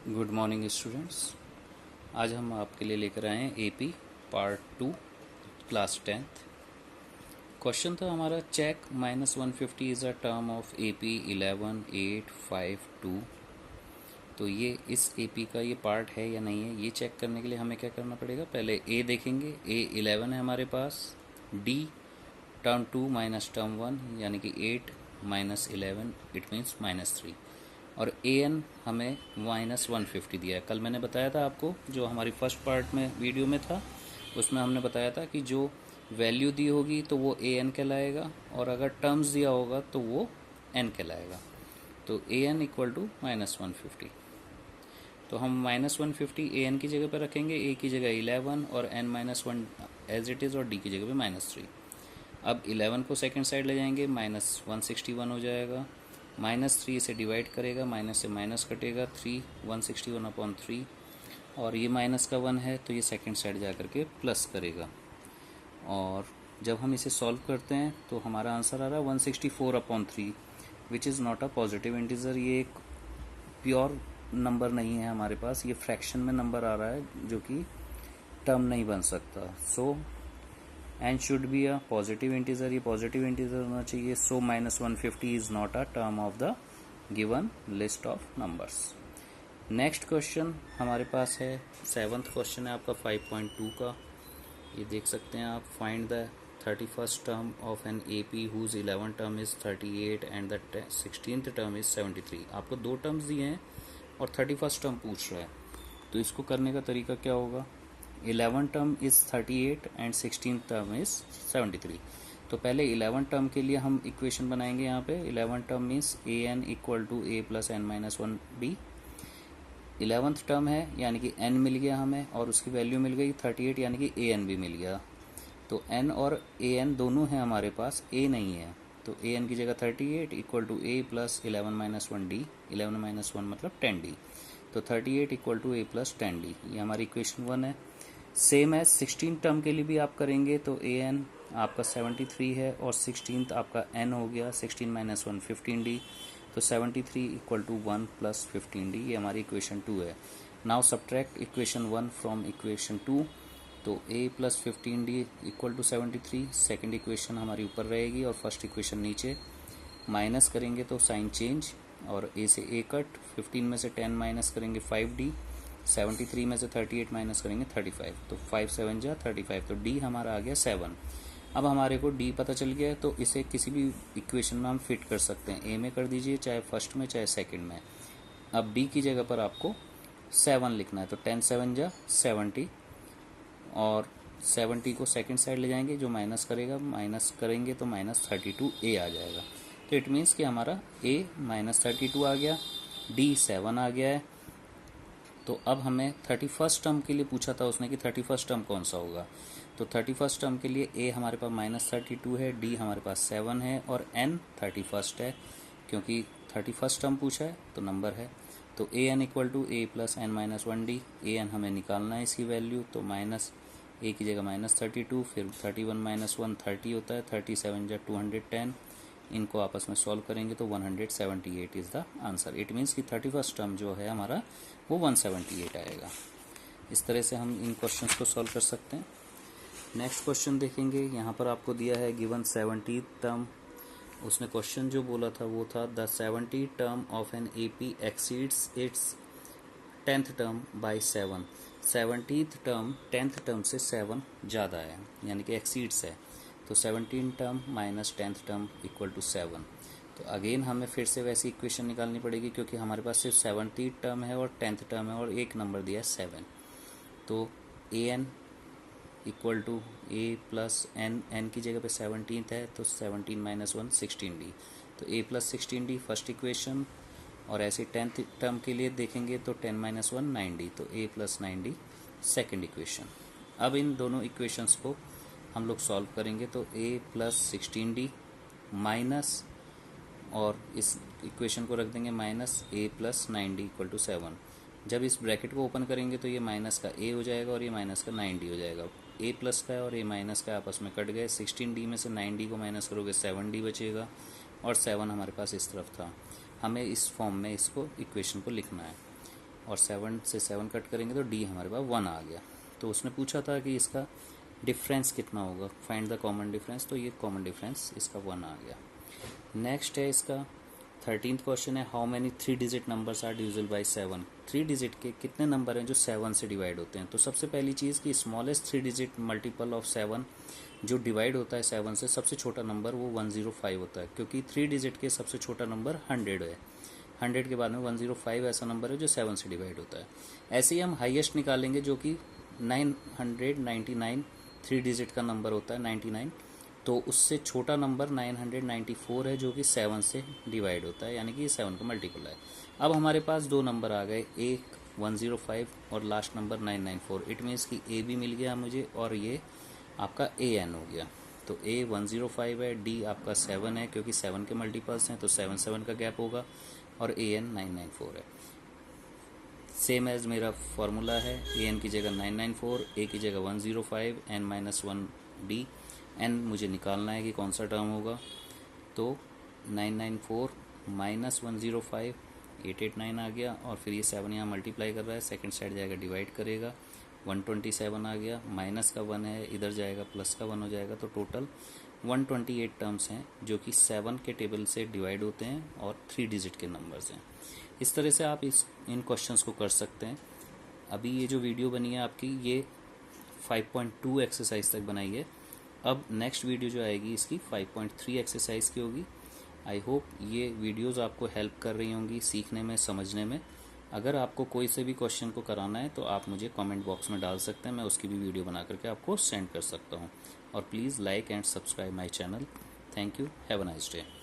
Good morning students. आज हम आपके लिए लेकर आए हैं AP part 2 class 10th। Question था हमारा check -150 is a term of AP 11.852। तो ये इस एपी का ये पार्ट है या नहीं है, ये चेक करने के लिए हमें क्या करना पड़ेगा। पहले ए देखेंगे, ए 11 है हमारे पास, डी टर्म 2 माइनस टर्म 1 यानी कि 8 माइनस 11 इट मीन्स -3, और ए एन हमें -150 दिया है। कल मैंने बताया था आपको, जो हमारी फर्स्ट पार्ट में वीडियो में था उसमें हमने बताया था कि जो वैल्यू दी होगी तो वो ए एन कहलाएगा, और अगर टर्म्स दिया होगा तो वो एन कहलाएगा। तो ए एन इक्वल टू -150। तो हम -150 ए एन की जगह पर रखेंगे, ए की जगह 11 और n -1 एज इट इज़, और डी की जगह पे -3। अब 11 को सेकेंड साइड ले जाएंगे, -161 हो जाएगा, -3 से डिवाइड करेगा, माइनस से माइनस कटेगा, 3 161/3, और ये माइनस का 1 है तो ये सेकेंड साइड जा करके प्लस करेगा। और जब हम इसे सॉल्व करते हैं तो हमारा आंसर आ रहा है 164/3 which is not a positive integer. ये एक प्योर नंबर नहीं है हमारे पास, ये फ्रैक्शन में नंबर आ रहा है जो कि टर्म नहीं बन सकता। So n should be a positive integer, ये पॉजिटिव इंटीजर होना चाहिए। So -150 is not a term of the given list of numbers. Next question हमारे पास है, 7th क्वेश्चन है आपका 5.2 का। ये देख सकते हैं आप, find the 31st term of an A P whose 11 term is 38 and the 16th term is 73। आपको दो टर्म्स दिए हैं और 31st टर्म पूछ रहा है, तो इसको करने का तरीका क्या होगा। 11 term is 38 and 16 term is 73। तो पहले 11 टर्म के लिए हम इक्वेशन बनाएंगे। यहाँ पे 11 term means A N equal to A plus N minus 1 D. 11th term है यानी कि n मिल गया हमें, और उसकी वैल्यू मिल गई 38 यानी कि ए एन भी मिल गया। तो n और ए एन दोनों हैं हमारे पास, a नहीं है, तो ए एन की जगह 38 equal to A plus 11 minus 1 D. 11 minus 1 मतलब 10 डी। तो 38 equal to A plus 10 D, ये हमारी इक्वेशन 1 है। सेम है 16 टर्म के लिए भी आप करेंगे, तो ए एन आपका 73 है और 16th आपका n हो गया, 16 माइनस 1 15d। तो 73 इक्वल टू 1 प्लस 15d, ये हमारी इक्वेशन 2 है। Now subtract equation 1 from equation 2। तो a plus 15d equal to 73, second equation हमारी ऊपर रहेगी और फर्स्ट इक्वेशन नीचे। माइनस करेंगे तो साइन चेंज, और a से a कट, 15 में से 10 माइनस करेंगे 5d, 73 में से 38 माइनस करेंगे 35, तो 5 7 जा 35, तो d हमारा आ गया 7। अब हमारे को d पता चल गया, तो इसे किसी भी इक्वेशन में हम फिट कर सकते हैं। a में कर दीजिए, चाहे फर्स्ट में चाहे सेकंड में। अब d की जगह पर आपको 7 लिखना है, तो 10 7 जा 70, और 70 को सेकंड साइड ले जाएंगे, जो माइनस करेगा, माइनस करेंगे तो -32a आ जाएगा। तो इट मीन्स कि हमारा a -32 आ गया, d 7 आ गया है। तो अब हमें 31st टर्म के लिए पूछा था उसने कि 31st टर्म कौन सा होगा। तो 31st टर्म के लिए a हमारे पास -32 है, d हमारे पास 7 है, और n 31st है, क्योंकि 31st टर्म पूछा है तो नंबर है। तो a N equal to A plus N minus 1d। A n हमें निकालना है इसकी वैल्यू, तो माइनस ए की जगह -32, फिर 31 माइनस 1 30 होता है, 37 जा 210। इनको आपस में सॉल्व करेंगे तो 178 is the answer. It means कि 31st टर्म जो है हमारा वो 178 आएगा। इस तरह से हम इन क्वेश्चंस को सॉल्व कर सकते हैं। नेक्स्ट क्वेश्चन देखेंगे, यहाँ पर आपको दिया है गिवन 70th टर्म। उसने क्वेश्चन जो बोला था वो था the 70th term of an A P exceeds its 10th term by 7। 70th term 10th term से 7 ज़्यादा है, यानी कि एक्सीड्स है। तो 17 term minus 10th term equal to 7। तो अगेन हमें फिर से वैसी इक्वेशन निकालनी पड़ेगी, क्योंकि हमारे पास सिर्फ 70th टर्म है और 10th टर्म है, और एक नंबर दिया है 7। तो a N equal to A plus n, n की जगह पे 17th है, तो 17 माइनस 1 16d। तो a plus 16d first equation, और ऐसे 10th टर्म के लिए देखेंगे तो 10 माइनस 1 9d, तो a plus 9d second equation. अब इन दोनों इक्वेशंस को हम लोग सॉल्व करेंगे, तो a प्लस 16d माइनस, और इस इक्वेशन को रख देंगे minus a plus 9d equal to 7। जब इस ब्रैकेट को ओपन करेंगे तो ये माइनस का a हो जाएगा और ये माइनस का 9d हो जाएगा। a प्लस का और a माइनस का आपस में कट गए, 16d में से 9d को माइनस करोगे 7d बचेगा, और 7 हमारे पास इस तरफ था। हमें इस फॉर्म में इसको इक्वेशन को लिखना है। और 7 से 7 कट करेंगे तो डी हमारे पास 1 आ गया। तो उसने पूछा था कि इसका डिफरेंस कितना होगा, फाइंड द कॉमन डिफरेंस, तो ये कॉमन डिफरेंस इसका 1 आ गया। नेक्स्ट है इसका 13th क्वेश्चन है, how many 3 digit numbers are divisible by 7। 3 digit के कितने नंबर हैं जो 7 से डिवाइड होते हैं। तो सबसे पहली चीज़ कि स्मॉलेस्ट 3 डिजिट मल्टीपल ऑफ 7 जो डिवाइड होता है 7 से, सबसे छोटा नंबर वो 105 होता है, क्योंकि 3 डिजिट के सबसे छोटा नंबर 100 है। 100 के बाद में 105 ऐसा नंबर है जो 7 से डिवाइड होता है। ऐसे ही हम हाईएस्ट निकालेंगे जो कि 999 3 डिजिट का नंबर होता है 99, तो उससे छोटा नंबर 994 है जो कि 7 से डिवाइड होता है, यानी कि 7 का मल्टीपल है। अब हमारे पास दो नंबर आ गए, एक 105 और लास्ट नंबर 994। इट मीन्स कि ए भी मिल गया मुझे और ये आपका ए एन हो गया। तो ए 105 है, डी आपका 7 है क्योंकि 7 के मल्टीपल्स हैं तो 7 7 का गैप होगा, और ए एन 994 है। सेम एज मेरा फॉर्मूला है, ए एन की जगह 994, ए की जगह 105, एन -1 डी। एन मुझे निकालना है कि कौन सा टर्म होगा, तो 994 -105 889 आ गया, और फिर ये 7 यहाँ मल्टीप्लाई कर रहा है, सेकंड साइड जाएगा डिवाइड करेगा, 127 आ गया, माइनस का 1 है इधर जाएगा प्लस का 1 हो जाएगा, तो टोटल 128 टर्म्स हैं जो कि 7 के टेबल से डिवाइड होते हैं और 3 डिजिट के नंबर्स हैं। इस तरह से आप इन क्वेश्चंस को कर सकते हैं। अभी ये जो वीडियो बनी है आपकी, ये 5.2 एक्सरसाइज तक बनाई है। अब नेक्स्ट वीडियो जो आएगी इसकी 5.3 एक्सरसाइज की होगी। आई होप ये वीडियोस आपको हेल्प कर रही होंगी सीखने में, समझने में। अगर आपको कोई से भी क्वेश्चन को कराना है तो आप मुझे कमेंट बॉक्स में डाल सकते हैं, मैं उसकी भी वीडियो बना करके आपको सेंड कर सकता हूँ। और please like and subscribe my channel. Thank you, have a nice day.